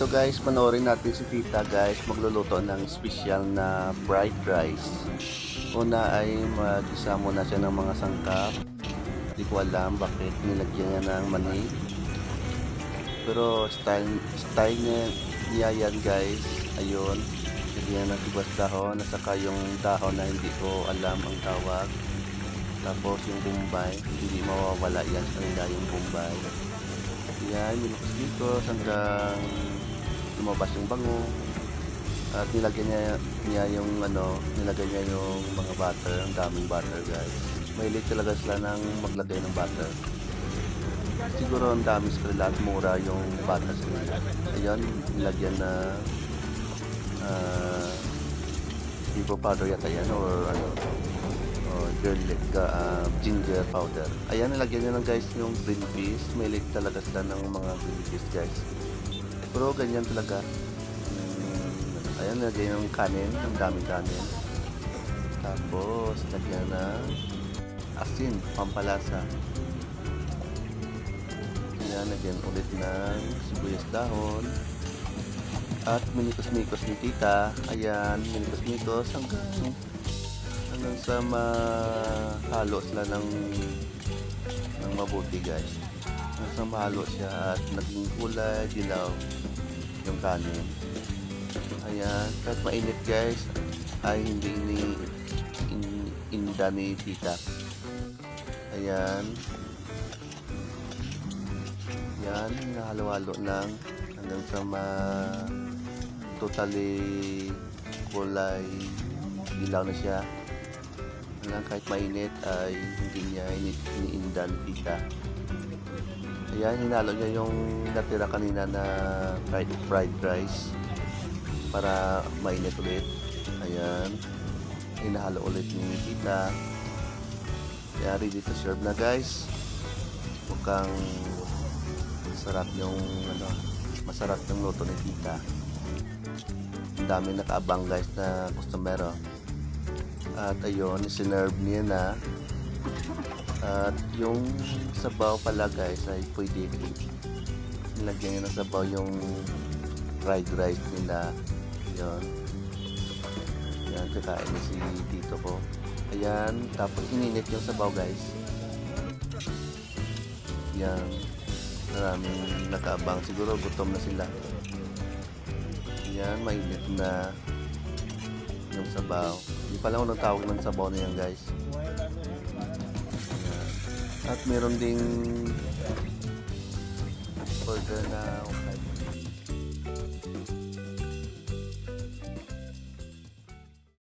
Ito guys, panoorin natin si tita guys magluluto ng special na fried rice. Una ay mag-isa muna siya ng mga sangkap. Hindi ko alam bakit nilagyan niya ng mani. Pero style niya yan guys. Ayun, lagyan ng tibas dahon at saka yung dahon na hindi ko alam ang tawag. Tapos yung bombay, hindi mawawala yan sa kanila yung bombay. Yan, minukos hanggang lumabas yung bango. At nilagyan niya yung nilagay niya yung mga butter, ang daming butter guys. Mahilig talaga sila ng maglagay ng butter. Siguro ang dami sa kanila at mura yung butter sa kanila. Ayun, nilagyan na pico powder yata yan or ginger powder. Ayan, nilagyan niya lang guys yung green peas. Mahilig talaga sila ng mga green peas guys. Pero ganyan talaga. Ayan, nilagyan yung kanin, ang daming kanin. Tapos lagyan na asin, pampalasa. Ayan, lagyan ulit ng sibuyas dahon. At minikos-mikos ni tita. Ayan, minikos-mikos hanggang sa mahalo sila ng mabuti guys. Hanggang sa mahalo siya at naging kulay dilaw yung kanin. Ayan, kahit mainit guys ay hindi inda ni tita. Ayan, yan, nahalo-halo lang hanggang sa totally kulay dilaw na siya. Ayan, kahit mainit ay hindi niya iniinda ni tita. Ayan, hinalo niya yung natira kanina na fried rice para mainit ulit. Ayan, hinahalo ulit ni tita. Kaya ready to serve na guys. Mukhang masarap yung luto ni tita. Ang dami nakaabang guys na customer. At ayun, sinerve niya na. At yung sabaw pala guys ay pwede nilagyan niya ng sabaw yung fried rice nila. Ayun, yan, kakain na si tito ko. Ayan, tapos ininit yung sabaw guys. Yan, maraming nakaabang, siguro gutom na sila. Yan, mainit na yung sabaw. Hindi pala ako nagtawag ng sabaw na yan guys. Ayan. At meron ding order na